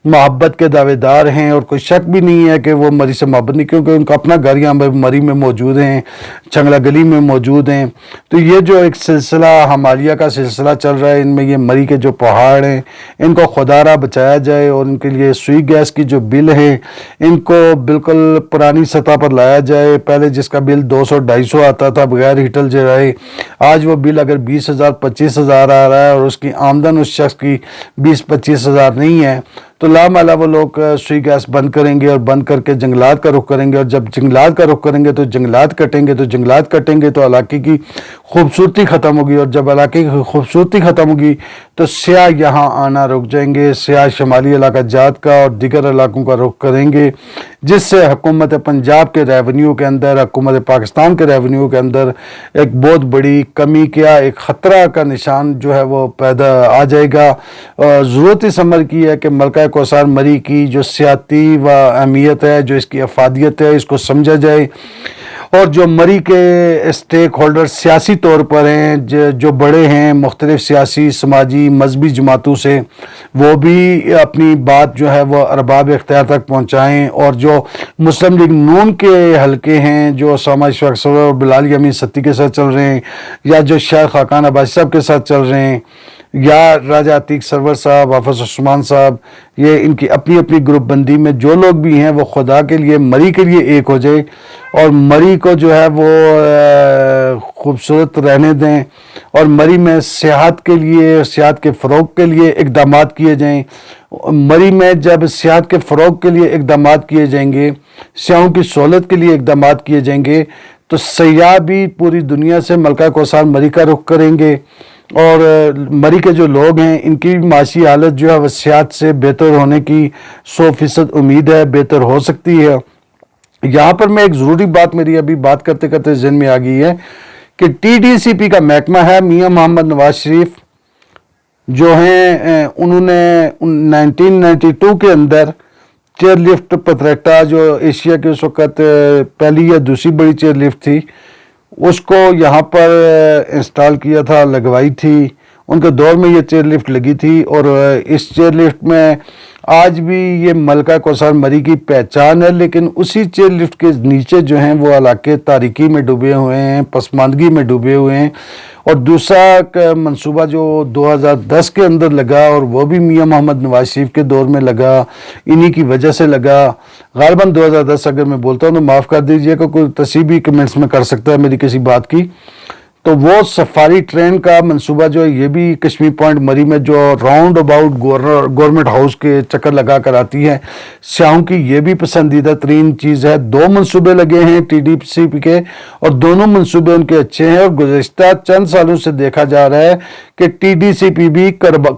[SPEAKER 1] محبت کے دعوے دار ہیں، اور کوئی شک بھی نہیں ہے کہ وہ مری سے محبت نہیں، کیونکہ ان کا اپنا گھر یہاں مری میں موجود ہیں، چھنگلا گلی میں موجود ہیں۔ تو یہ جو ایک سلسلہ حمالیہ کا سلسلہ چل رہا ہے، ان میں یہ مری کے جو پہاڑ ہیں ان کو خدارہ بچایا جائے، اور ان کے لیے سوئی گیس کی جو بل ہیں ان کو بالکل پرانی سطح پر لایا جائے۔ پہلے جس کا بل 200-250 آتا تھا بغیر ہیٹر جلائے، آج وہ بل اگر 20,000-25,000 آ رہا ہے اور اس کی آمدن اس شخص کی 20-25 ہزار نہیں ہے، تو لامالا وہ لوگ سوئی گیس بند کریں گے اور بند کر کے جنگلات کا رخ کریں گے، اور جب جنگلات کا رخ کریں گے تو جنگلات کٹیں گے، تو جنگلات کٹیں گے تو علاقے کی خوبصورتی ختم ہوگی، اور جب علاقے کی خوبصورتی ختم ہوگی تو سیاح یہاں آنا رک جائیں گے، سیاح شمالی علاقہ جات کا اور دیگر علاقوں کا رخ کریں گے، جس سے حکومت پنجاب کے ریونیو کے اندر، حکومت پاکستان کے ریونیو کے اندر ایک بہت بڑی کمی کیا ایک خطرہ کا نشان جو ہے وہ پیدا آ جائے گا۔ ضرورت اس عمل کی ہے کہ ملکہ کوثر مری کی جو سیاحتی و اہمیت ہے، جو اس کی افادیت ہے، اس کو سمجھا جائے، اور جو مری کے اسٹیک ہولڈر سیاسی طور پر ہیں، جو بڑے ہیں مختلف سیاسی سماجی مذہبی جماعتوں سے، وہ بھی اپنی بات جو ہے وہ ارباب اختیار تک پہنچائیں، اور جو مسلم لیگ نون کے حلقے ہیں جو اسامہ اشفاق سرور اور بلال یمین ستی کے ساتھ چل رہے ہیں، یا جو شیخ خاقان عباسی صاحب کے ساتھ چل رہے ہیں، یا راجہ عتیق سرور صاحب، حافظ عثمان صاحب، یہ ان کی اپنی اپنی گروپ بندی میں جو لوگ بھی ہیں، وہ خدا کے لیے مری کے لیے ایک ہو جائے، اور مری کو جو ہے وہ خوبصورت رہنے دیں، اور مری میں سیاحت کے لیے، سیاحت کے فروغ کے لیے اقدامات کیے جائیں۔ مری میں جب سیاحت کے فروغ کے لیے اقدامات کیے جائیں گے، سیاحوں کی سہولت کے لیے اقدامات کیے جائیں گے، تو سیاح بھی پوری دنیا سے ملکہ کوثر مری کا رخ کریں گے، اور مری کے جو لوگ ہیں ان کی معاشی حالت جو ہے وہ سیاحت سے بہتر ہونے کی 100% امید ہے، بہتر ہو سکتی ہے۔ یہاں پر میں ایک ضروری بات میری ابھی بات کرتے کرتے ذہن میں آ گئی ہے کہ ٹی ڈی سی پی کا محکمہ ہے، میاں محمد نواز شریف جو ہیں، انہوں نے 1992 کے اندر چیئر لفٹ پتریٹا جو ایشیا کے اس وقت پہلی یا دوسری بڑی چیئر لفٹ تھی، اس کو یہاں پر انسٹال کیا تھا، لگوائی تھی، ان کے دور میں یہ چیئر لفٹ لگی تھی، اور اس چیئر لفٹ میں آج بھی یہ ملکہ کوثر مری کی پہچان ہے، لیکن اسی چیئر لفٹ کے نیچے جو ہیں وہ علاقے تاریکی میں ڈوبے ہوئے ہیں، پسماندگی میں ڈوبے ہوئے ہیں۔ اور دوسرا منصوبہ جو 2010 کے اندر لگا، اور وہ بھی میاں محمد نواز شریف کے دور میں لگا، انہی کی وجہ سے لگا، غالباً 2010 اگر میں بولتا ہوں تو معاف کر دیجئے کہ کوئی تصحیح بھی کمنٹس میں کر سکتا ہے میری کسی بات کی، تو وہ سفاری ٹرین کا منصوبہ جو ہے یہ بھی کشمیر پوائنٹ مری میں جو راؤنڈ اباؤٹ گورنمنٹ ہاؤس کے چکر لگا کر آتی ہے، سیاحوں کی یہ بھی پسندیدہ ترین چیز ہے۔ 2 منصوبے لگے ہیں ٹی ڈی سی پی کے، اور دونوں منصوبے ان کے اچھے ہیں، اور گزشتہ چند سالوں سے دیکھا جا رہا ہے کہ ٹی ڈی سی پی بھی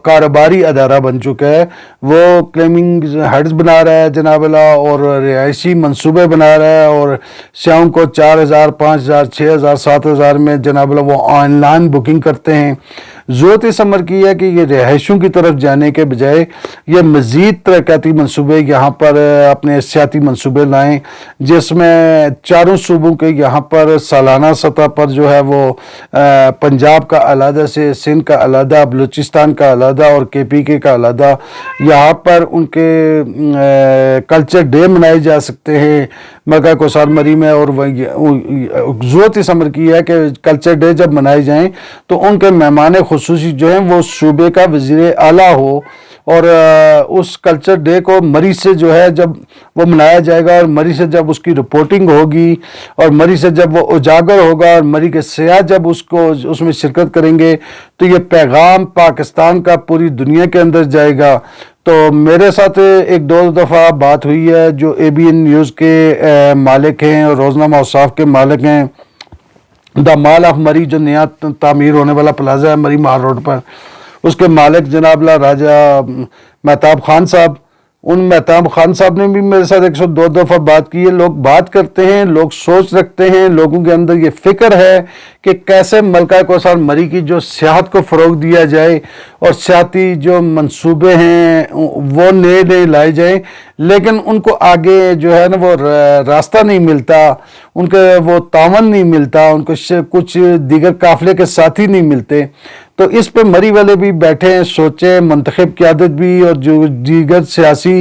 [SPEAKER 1] کاروباری ادارہ بن چکا ہے، وہ کلیمنگ ہیڈز بنا رہا ہے جناب اللہ، اور رہائشی منصوبے بنا رہا ہے، اور سیاحوں کو 4000 5000 6000 7000 میں جناب اللہ وہ آن لائن بکنگ کرتے ہیں۔ ضرورت اس امر کی ہے کہ یہ رہائشوں کی طرف جانے کے بجائے یہ مزید ترقیاتی منصوبے یہاں پر اپنے سیاحتی منصوبے لائیں، جس میں چاروں صوبوں کے یہاں پر سالانہ سطح پر جو ہے وہ پنجاب کا علیحدہ سے، سندھ کا علیحدہ، بلوچستان کا علیحدہ، اور کے پی کے کا علیحدہ، یہاں پر ان کے کلچر ڈے منائے جا سکتے ہیں ملکہ کوثر مری میں، اور ضرورت اس امر کی ہے کہ کلچر ڈے جب منائے جائیں تو ان کے مہمان خصوصی جو ہیں وہ صوبے کا وزیر اعلیٰ ہو، اور اس کلچر ڈے کو مری سے جو ہے جب وہ منایا جائے گا، اور مری سے جب اس کی رپورٹنگ ہوگی، اور مری سے جب وہ اجاگر ہوگا، اور مری کے سیاح جب اس میں شرکت کریں گے، تو یہ پیغام پاکستان کا پوری دنیا کے اندر جائے گا۔ تو میرے ساتھ ایک 2 دفعہ بات ہوئی ہے، جو اے بی این نیوز کے مالک ہیں اور روزنامہ اوصاف کے مالک ہیں، دا مال آف مری جو نیا تعمیر ہونے والا پلازا ہے مری مہار روڈ پر، اس کے مالک جناب اللہ راجہ مہتاب خان صاحب، ان مہتاب خان صاحب نے بھی میرے ساتھ 102 دفعہ بات کی ہے۔ لوگ بات کرتے ہیں، لوگ سوچ رکھتے ہیں، لوگوں کے اندر یہ فکر ہے کہ کیسے ملکہ کوثر مری کی جو سیاحت کو فروغ دیا جائے، اور سیاحتی جو منصوبے ہیں وہ نئے نئے لائے جائیں، لیکن ان کو آگے جو ہے نا وہ راستہ نہیں ملتا، ان کے وہ تعاون نہیں ملتا، ان کو کچھ دیگر قافلے کے ساتھی نہیں ملتے۔ تو اس پہ مری والے بھی بیٹھے ہیں، سوچیں، منتخب قیادت بھی، اور جو دیگر سیاسی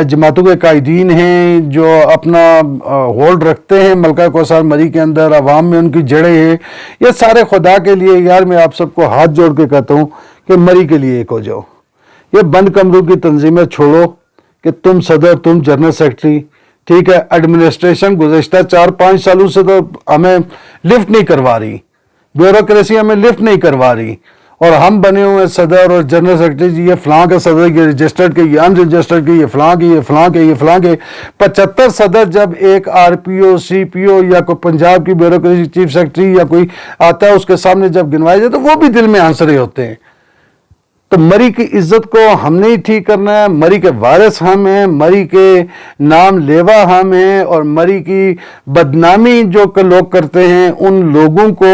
[SPEAKER 1] جماعتوں کے قائدین ہیں جو اپنا ہولڈ رکھتے ہیں ملکہ کوثر مری کے اندر، عوام میں ان کی جڑیں ہیں، یہ سارے خدا کے لیے یار میں آپ سب کو ہاتھ جوڑ کے کہتا ہوں کہ مری کے لیے ایک ہو جاؤ۔ یہ بند کمروں کی تنظیمیں چھوڑو کہ تم صدر، تم جنرل سیکرٹری، ٹھیک ہے، ایڈمنسٹریشن گزشتہ 4-5 سالوں سے تو ہمیں لفٹ نہیں کروا رہی، بیوروکریسی ہمیں لفٹ نہیں کروا رہی، اور ہم بنے ہوئے ہیں صدر اور جنرل سیکرٹری، جی یہ فلاں کا صدر، یہ رجسٹرڈ کے، یہ ان رجسٹرڈ کے، یہ فلاں کے، یہ فلاں کے، یہ فلاں کے 75 صدر جب ایک آر پی او، سی پی او یا کوئی پنجاب کی بیوروکریسی چیف سیکرٹری یا کوئی آتا ہے اس کے سامنے جب گنوائے جائے تو وہ بھی دل میں ہنس رہے ہوتے ہیں۔ تو مری کی عزت کو ہم نے ہی ٹھیک کرنا ہے، مری کے وارث ہم ہیں، مری کے نام لیوا ہم ہیں، اور مری کی بدنامی جو لوگ کرتے ہیں ان لوگوں کو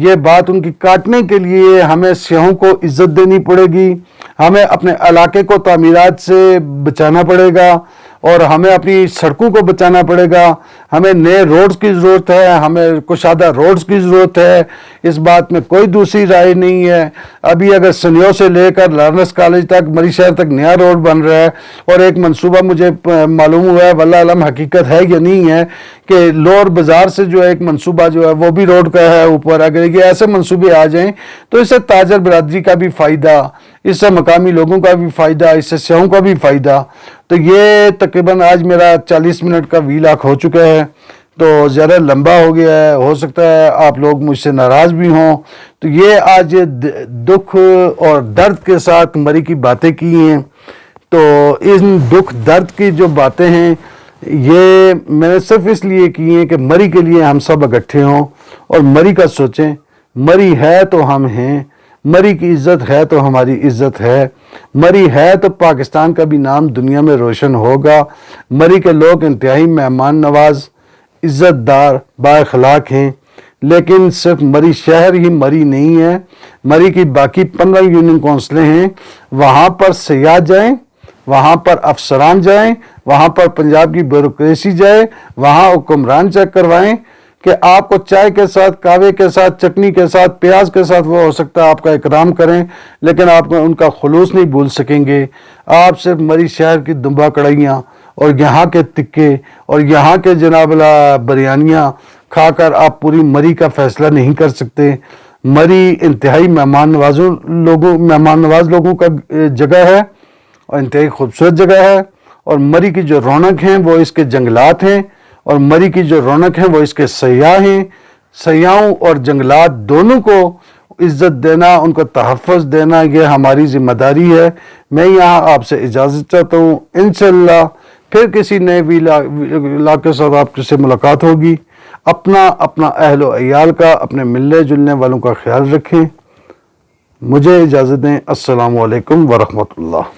[SPEAKER 1] یہ بات ان کی کاٹنے کے لیے ہمیں سیاحوں کو عزت دینی پڑے گی، ہمیں اپنے علاقے کو تعمیرات سے بچانا پڑے گا، اور ہمیں اپنی سڑکوں کو بچانا پڑے گا، ہمیں نئے روڈز کی ضرورت ہے، ہمیں کشادہ روڈز کی ضرورت ہے، اس بات میں کوئی دوسری رائے نہیں ہے۔ ابھی اگر سنیو سے لے کر لارنس کالج تک، مری شہر تک نیا روڈ بن رہا ہے، اور ایک منصوبہ مجھے معلوم ہوا ہے، واللہ علم حقیقت ہے یا نہیں ہے، کہ لور بازار سے جو ایک منصوبہ جو ہے وہ بھی روڈ کا ہے اوپر۔ اگر یہ ایسے منصوبے آ جائیں تو اس سے تاجر برادری کا بھی فائدہ، اس سے مقامی لوگوں کا بھی فائدہ، اس سے سیاحوں کا بھی فائدہ۔ تو یہ تقریباً آج میرا 40 منٹ کا ویلاگ ہو چکا ہے، تو زیادہ لمبا ہو گیا ہے، ہو سکتا ہے آپ لوگ مجھ سے ناراض بھی ہوں۔ تو یہ آج دکھ اور درد کے ساتھ مری کی باتیں کی ہیں، تو ان دکھ درد کی جو باتیں ہیں یہ میں نے صرف اس لیے کی ہیں کہ مری کے لیے ہم سب اکٹھے ہوں اور مری کا سوچیں۔ مری ہے تو ہم ہیں، مری کی عزت ہے تو ہماری عزت ہے، مری ہے تو پاکستان کا بھی نام دنیا میں روشن ہوگا۔ مری کے لوگ انتہائی مہمان نواز، عزت دار، با اخلاق ہیں، لیکن صرف مری شہر ہی مری نہیں ہے، مری کی باقی 15 یونین کونسلیں ہیں، وہاں پر سیاح جائیں، وہاں پر افسران جائیں، وہاں پر پنجاب کی بیوروکریسی جائے، وہاں حکمران چیک کروائیں کہ آپ کو چائے کے ساتھ، کاوے کے ساتھ، چٹنی کے ساتھ، پیاز کے ساتھ وہ ہو سکتا ہے آپ کا اکرام کریں، لیکن آپ کو ان کا خلوص نہیں بھول سکیں گے۔ آپ صرف مری شہر کی دمبا کڑھائیاں اور یہاں کے تکے اور یہاں کے جناب بریانیاں کھا کر آپ پوری مری کا فیصلہ نہیں کر سکتے۔ مری انتہائی مہمان نواز لوگوں کا جگہ ہے اور انتہائی خوبصورت جگہ ہے، اور مری کی جو رونق ہیں وہ اس کے جنگلات ہیں، اور مری کی جو رونق ہیں وہ اس کے سیاح ہیں۔ سیاحوں اور جنگلات دونوں کو عزت دینا، ان کو تحفظ دینا، یہ ہماری ذمہ داری ہے۔ میں یہاں آپ سے اجازت چاہتا ہوں، انشاءاللہ پھر کسی نئے ویلاگ کے ساتھ آپ سے ملاقات ہوگی۔ اپنا اہل و عیال کا، اپنے ملنے جلنے والوں کا خیال رکھیں۔ مجھے اجازت دیں۔ السلام علیکم ورحمۃ اللہ۔